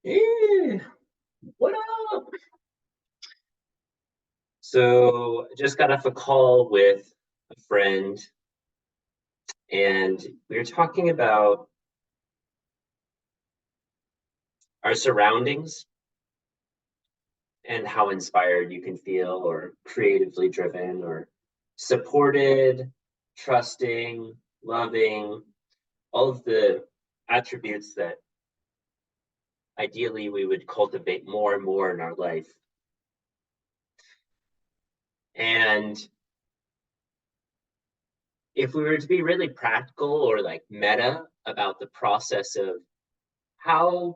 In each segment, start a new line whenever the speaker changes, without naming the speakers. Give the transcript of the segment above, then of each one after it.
Hey, what up? So just got off a call with a friend, and we were talking about our surroundings and how inspired you can feel, or creatively driven, or supported, trusting, loving, all of the attributes that ideally we would cultivate more and more in our life. And if we were to be really practical or like meta about the process of how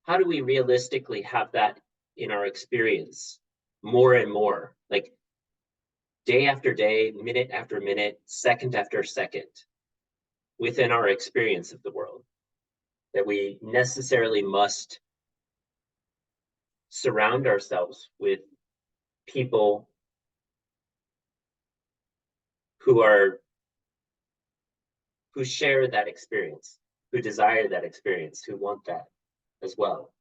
how do we realistically have that in our experience more and more, like day after day, minute after minute, second after second, within our experience of the world, that we necessarily must surround ourselves with people who are who share that experience, who desire that experience, who want that as well.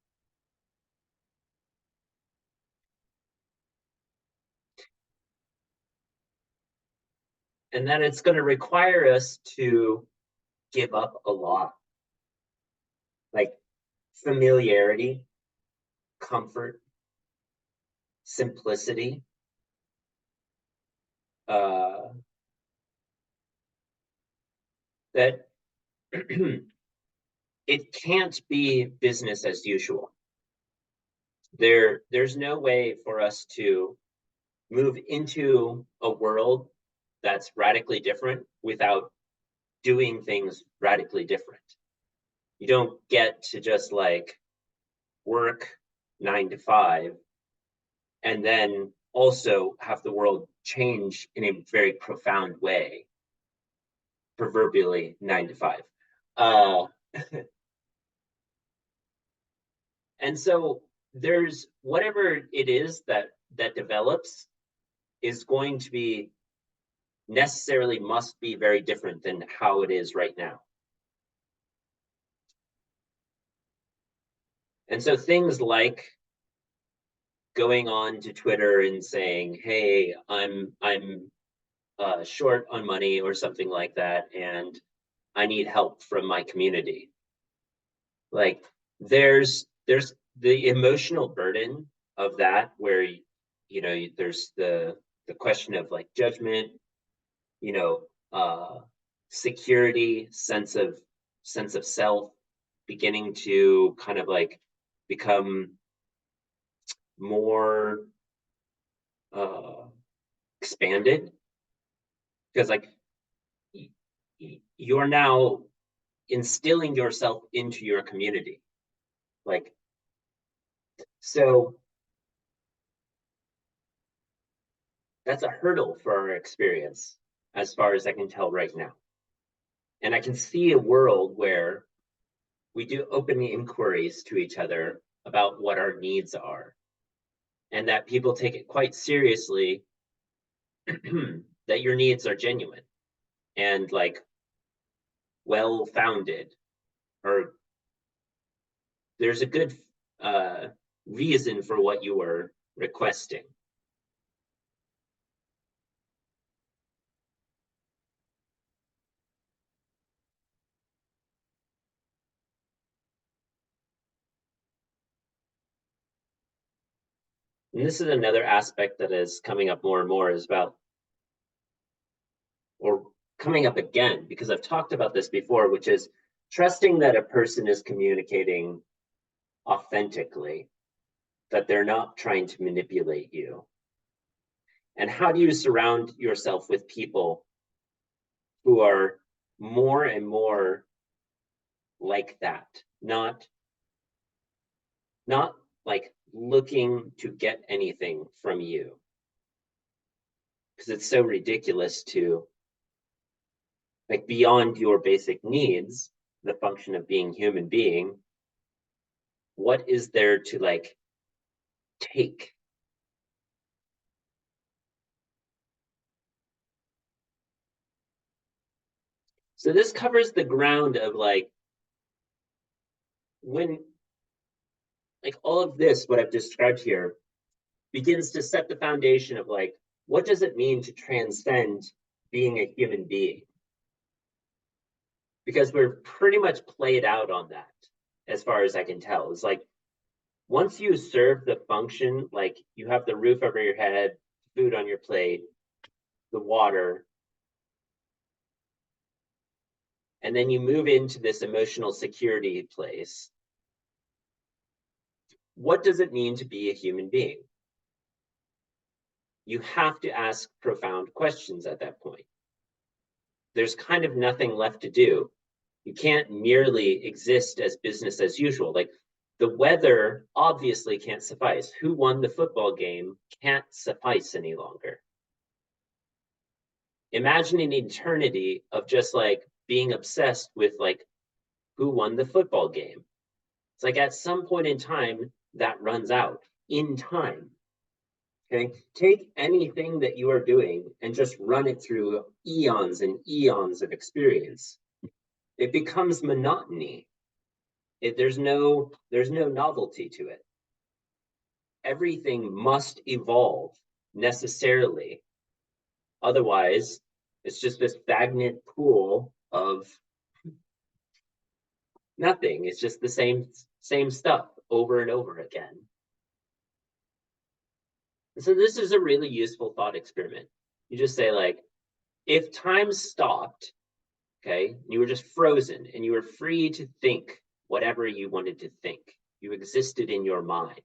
And that it's going to require us to give up a lot, like familiarity, comfort, simplicity, uh, that it can't be business as usual. There's no way for us to move into a world that's radically different without doing things radically different. You don't get to just like work 9 to 5 and then also have the world change in a very profound way, proverbially 9 to 5. Uh, and so there's whatever it is that develops is going to be necessarily must be very different than how it is right now. And so things like going on to Twitter and saying, "Hey, I'm short on money" or something like that, and I need help from my community. Like there's the emotional burden of that, where there's the question of like judgment, you know, security, sense of self, beginning to kind of like become more uh, expanded, because like you're now instilling yourself into your community, like so that's a hurdle for our experience as far as I can tell right now. And I can see a world where we do open inquiries to each other about what our needs are, and that people take it quite seriously that your needs are genuine and like well founded, or there's a good uh, reason for what you are requesting. And this is another aspect that is coming up more and more, is about, or coming up again, because I've talked about this before, which is trusting that a person is communicating authentically, that they're not trying to manipulate you. And how do you surround yourself with people who are more and more like that, not like looking to get anything from you, because it's so ridiculous to, like, beyond your basic needs, the function of being human being, what is there to like take? So this covers the ground of like, when like all of this, what I've described here, begins to set the foundation of like, what does it mean to transcend being a human being? Because we're pretty much played out on that, as far as I can tell. It's like, once you serve the function, like you have the roof over your head, food on your plate, the water, and then you move into this emotional security place, what does it mean to be a human being? You have to ask profound questions at that point. There's kind of nothing left to do. You can't merely exist as business as usual. Like the weather obviously can't suffice. Who won the football game can't suffice any longer. Imagine an eternity of just like being obsessed with like who won the football game. It's like at some point in time that runs out in time. Okay, take anything that you are doing and just run it through eons and eons of experience. It becomes monotony. There's no novelty to it. Everything must evolve necessarily. Otherwise, it's just this stagnant pool of nothing. It's just the same stuff over and over again. And so this is a really useful thought experiment. You just say like, if time stopped, okay, you were just frozen and you were free to think whatever you wanted to think. You existed in your mind.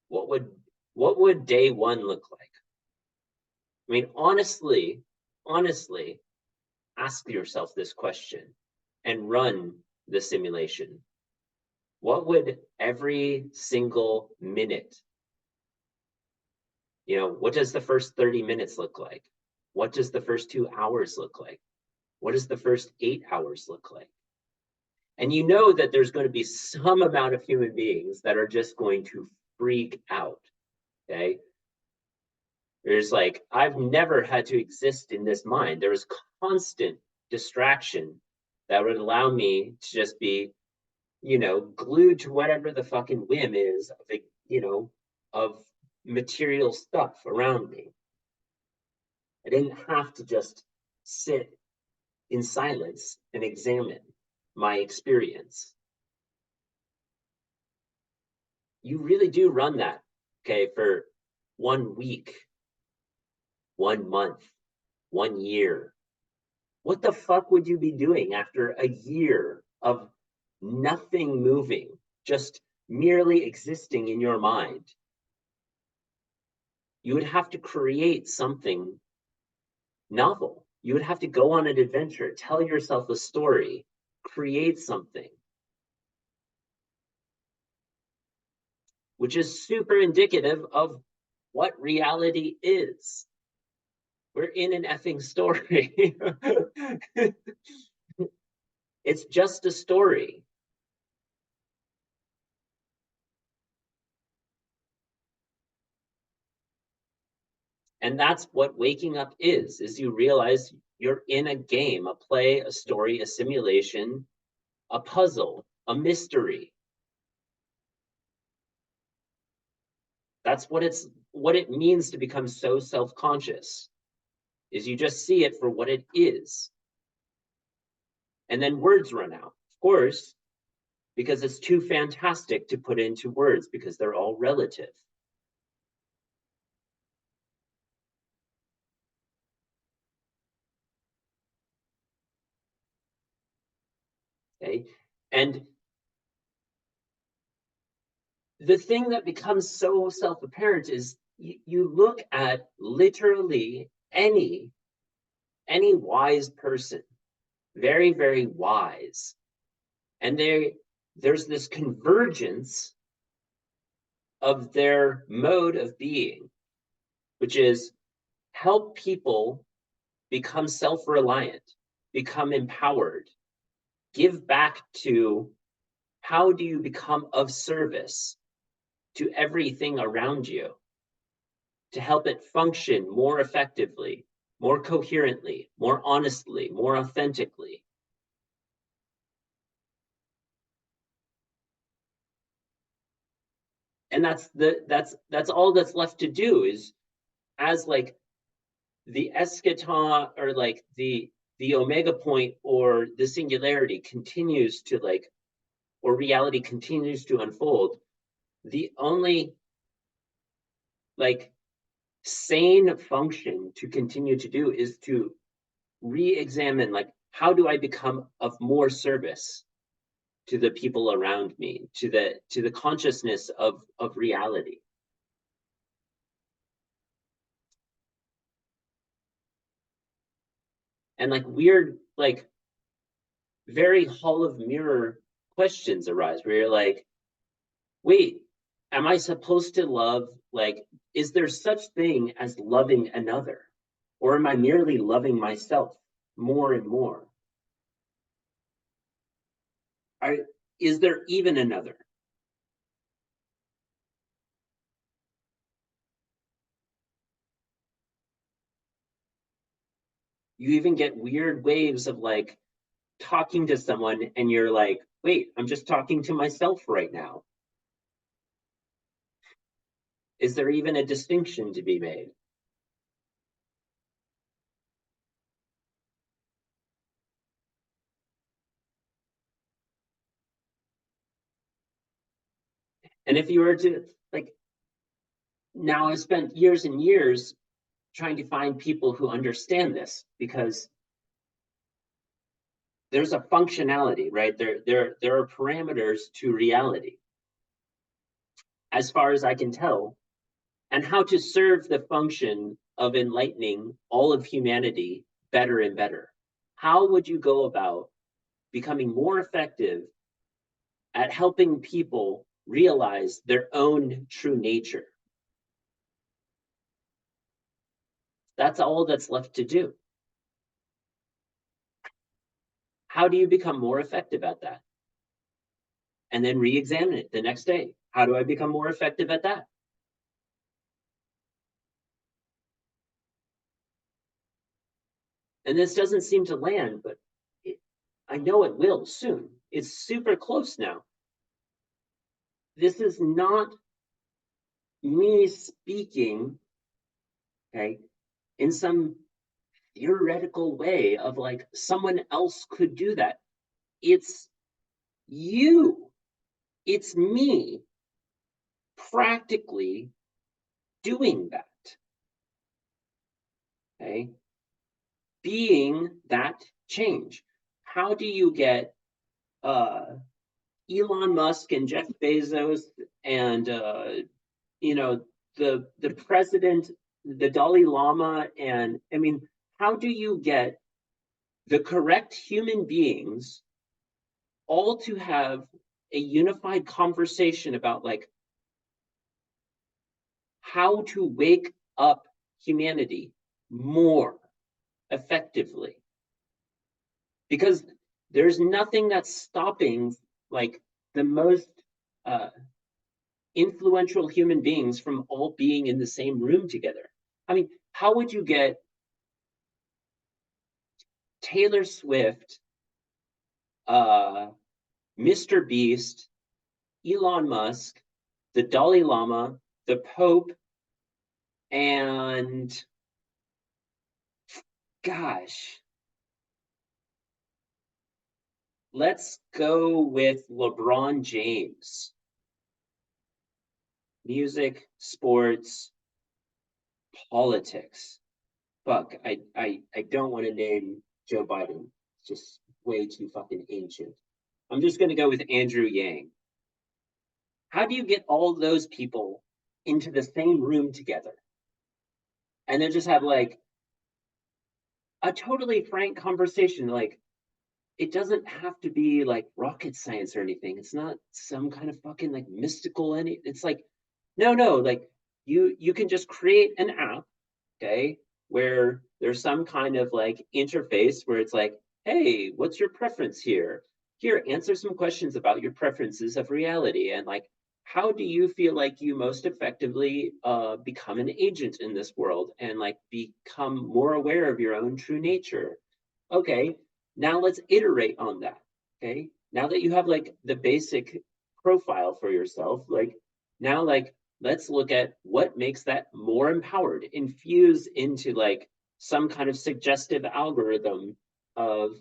What would day one look like? I mean, honestly, ask yourself this question and run the simulation. What would every single minute, what does the first 30 minutes look like? What does the first 2 hours look like? What does the first 8 hours look like? And you know that there's going to be some amount of human beings that are just going to freak out, okay? There's like, I've never had to exist in this mind. There was constant distraction that would allow me to just be, glued to whatever the fucking whim is of material stuff around me. I didn't have to just sit in silence and examine my experience. You really do run that, okay, for 1 week, 1 month, 1 year. What the fuck would you be doing after a year of nothing moving, just merely existing in your mind? You would have to create something novel. You would have to go on an adventure, tell yourself a story, create something, which is super indicative of what reality is. We're in an effing story. It's just a story. And that's what waking up is you realize you're in a game, a play, a story, a simulation, a puzzle, a mystery. That's what it means to become so self-conscious, is you just see it for what it is. And then words run out, of course, because it's too fantastic to put into words because they're all relative. Okay, and the thing that becomes so self-apparent is you look at literally any wise person, very, very wise, and there's this convergence of their mode of being, which is help people become self-reliant, become empowered, give back to how do you become of service to everything around you to help it function more effectively, more coherently, more honestly, more authentically. And that's all that's left to do is, as like the eschaton, or like the omega point, or the singularity continues to like, or reality continues to unfold, the only like sane function to continue to do is to re-examine, like, how do I become of more service to the people around me, to the consciousness of reality. And like weird, like very hall of mirror questions arise where you're like, wait, am I supposed to love, like, is there such thing as loving another? Or am I merely loving myself more and more? I, is there even another? You even get weird waves of like talking to someone and you're like, wait, I'm just talking to myself right now. Is there even a distinction to be made? And if you were to, like, now I spent years and years trying to find people who understand this, because there's a functionality, right? There are parameters to reality, as far as I can tell, and how to serve the function of enlightening all of humanity better and better. How would you go about becoming more effective at helping people realize their own true nature? That's all that's left to do. How do you become more effective at that? And then re-examine it the next day. How do I become more effective at that? And this doesn't seem to land, but I know it will soon. It's super close now. This is not me speaking, okay, in some theoretical way of like someone else could do that. It's you, it's me practically doing that, okay? Being that change. How do you get uh, Elon Musk and Jeff Bezos and you know, the president, the Dalai Lama, and I mean, how do you get the correct human beings all to have a unified conversation about like how to wake up humanity more effectively? Because there's nothing that's stopping like the most uh, influential human beings from all being in the same room together. I mean, how would you get Taylor Swift, uh, Mr. Beast, Elon Musk, the Dalai Lama, the Pope, and gosh, let's go with LeBron James? Music, sports, politics. Fuck, I don't want to name Joe Biden. It's just way too fucking ancient. I'm just gonna go with Andrew Yang. How do you get all those people into the same room together and then just have like a totally frank conversation? Like, it doesn't have to be like rocket science or anything. It's not some kind of fucking like mystical any. It's like, no, like you can just create an app, okay, where there's some kind of like interface where it's like, hey, what's your preference here? Here, answer some questions about your preferences of reality, and like, how do you feel like you most effectively become an agent in this world and like become more aware of your own true nature? Okay, now let's iterate on that. Okay, now that you have like the basic profile for yourself, like, Now, like, let's look at what makes that more empowered, infuse into like some kind of suggestive algorithm of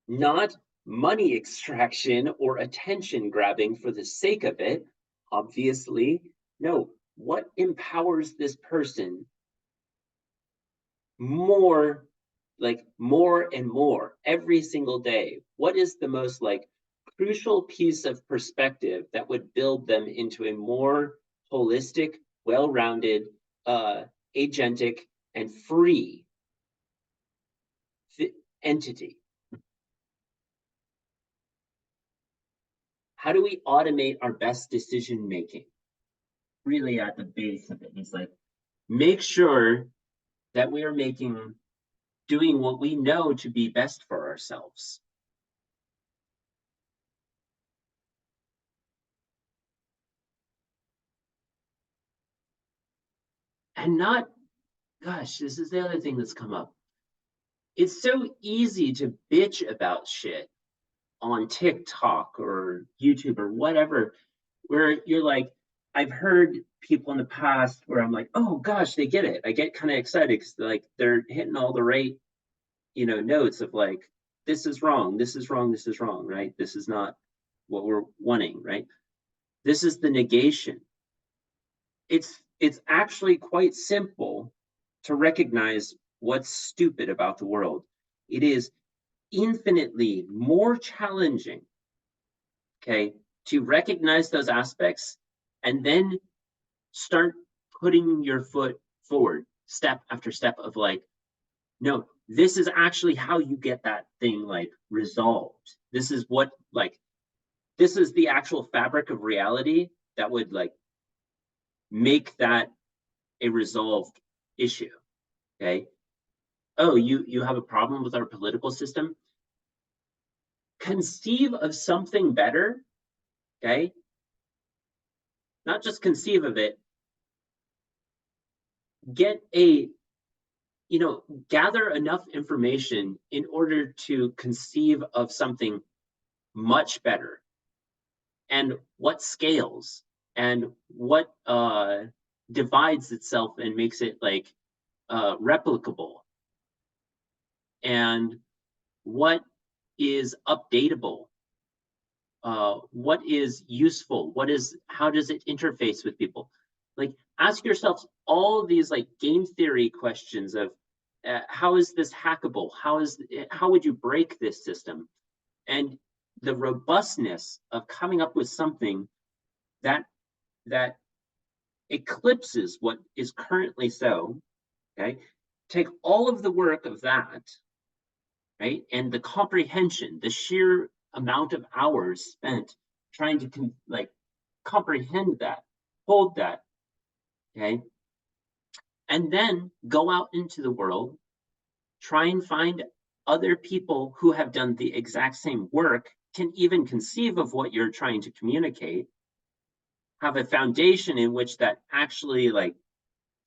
not money extraction or attention grabbing for the sake of it, obviously. No, what empowers this person more, like more and more every single day? What is the most like crucial piece of perspective that would build them into a more holistic, well-rounded, uh, agentic, and free entity? How do we automate our best decision making? Really, at the base of it is like make sure that we are doing what we know to be best for ourselves. And not, gosh, this is the other thing that's come up. It's so easy to bitch about shit on TikTok or YouTube or whatever, where you're like, I've heard people in the past where I'm like, oh gosh, they get it. I get kind of excited because like they're hitting all the right, notes of like, this is wrong, this is wrong, this is wrong, right? This is not what we're wanting, right? This is the negation. It's actually quite simple to recognize what's stupid about the world. It is infinitely more challenging, okay, to recognize those aspects and then start putting your foot forward step after step of like, no, this is actually how you get that thing like resolved. This is what like this is the actual fabric of reality that would like make that a resolved issue. Okay. Oh, you have a problem with our political system? Conceive of something better. Okay. Not just conceive of it, get a, gather enough information in order to conceive of something much better, and what scales and what divides itself and makes it like replicable, and what is updatable, what is useful, how does it interface with people. Like ask yourself all of these like game theory questions of how is this hackable, how would you break this system, and the robustness of coming up with something that that eclipses what is currently so. Okay, take all of the work of that, right, and the comprehension, the sheer amount of hours spent trying to like comprehend that, hold that, okay, and then go out into the world, try and find other people who have done the exact same work, can even conceive of what you're trying to communicate, have a foundation in which that actually like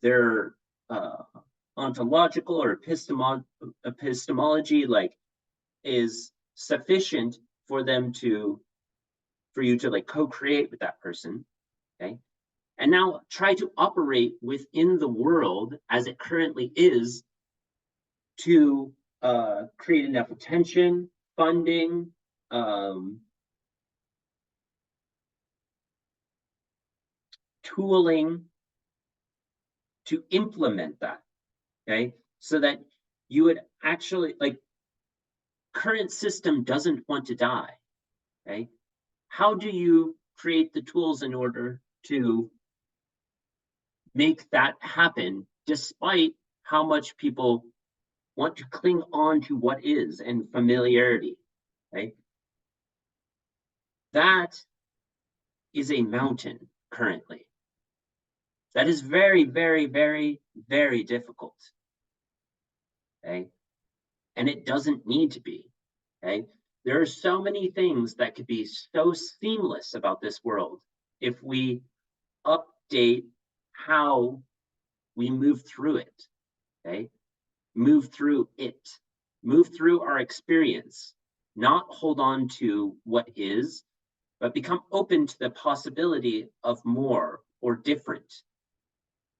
their uh, ontological or epistemology like is sufficient for them for you to like co-create with that person. Okay, and now try to operate within the world as it currently is to create enough attention, funding, tooling to implement that. Okay, so that you would actually like current system doesn't want to die. Okay, how do you create the tools in order to make that happen despite how much people want to cling on to what is and familiarity, right? That is a mountain currently. That is very, very, very, very difficult. Okay. And it doesn't need to be. Okay. There are so many things that could be so seamless about this world if we update how we move through it. Okay. Move through it, move through our experience, not hold on to what is, but become open to the possibility of more or different.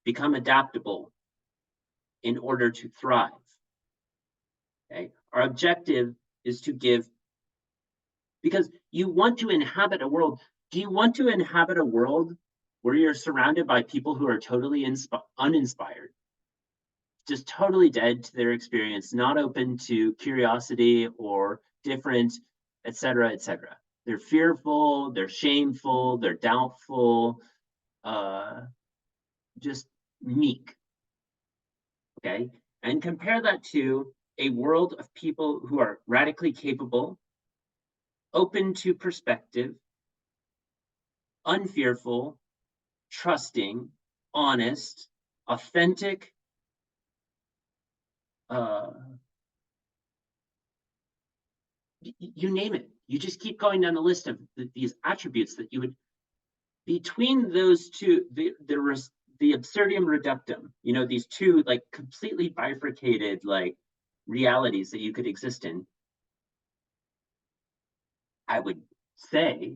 Become adaptable in order to thrive. Okay? Our objective is to give, because you want to inhabit a world. Do you want to inhabit a world where you're surrounded by people who are totally uninspired, just totally dead to their experience, not open to curiosity or different, etc., etc.? They're fearful, they're shameful, they're doubtful, just meek. Okay? And compare that to a world of people who are radically capable, open to perspective, unfearful, trusting, honest, authentic, uh, you name it. You just keep going down the list of these attributes that you would, between those two, the absurdum reductum, these two like completely bifurcated like realities that you could exist in, I would say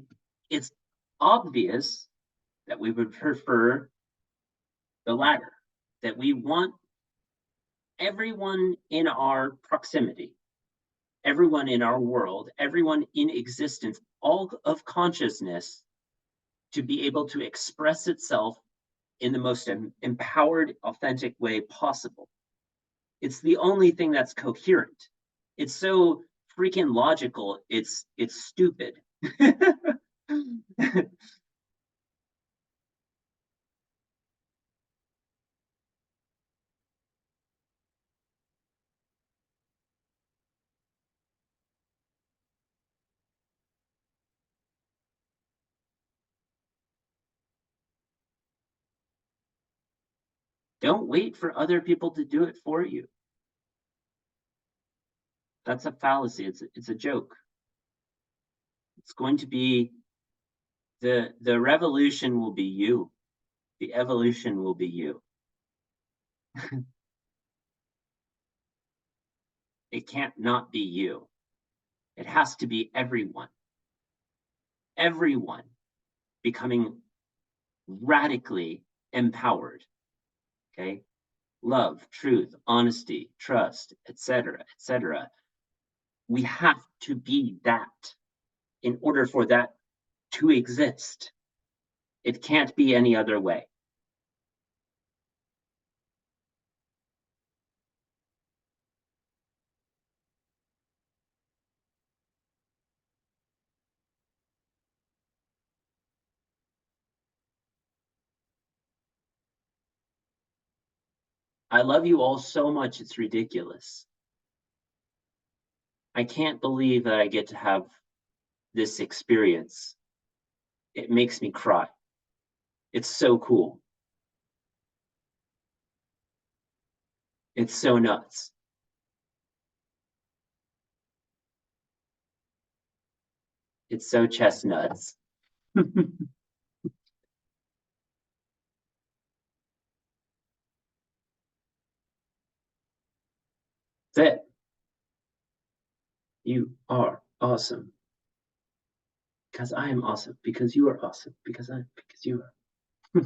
it's obvious that we would prefer the latter, that we want everyone in our proximity, everyone in our world, everyone in existence, all of consciousness to be able to express itself in the most empowered, authentic way possible. It's the only thing that's coherent. It's so freaking logical, it's stupid. Don't wait for other people to do it for you. That's a fallacy. It's a joke. It's going to be the revolution will be you. The evolution will be you. It can't not be you. It has to be everyone. Everyone becoming radically empowered. Okay? Love, truth, honesty, trust, etc., etc. We have to be that in order for that to exist. It can't be any other way. I love you all so much, it's ridiculous. I can't believe that I get to have this experience. It makes me cry. It's so cool. It's so nuts. It's so chestnuts. That's it. You are awesome. Because I am awesome. Because you are awesome. Because you are.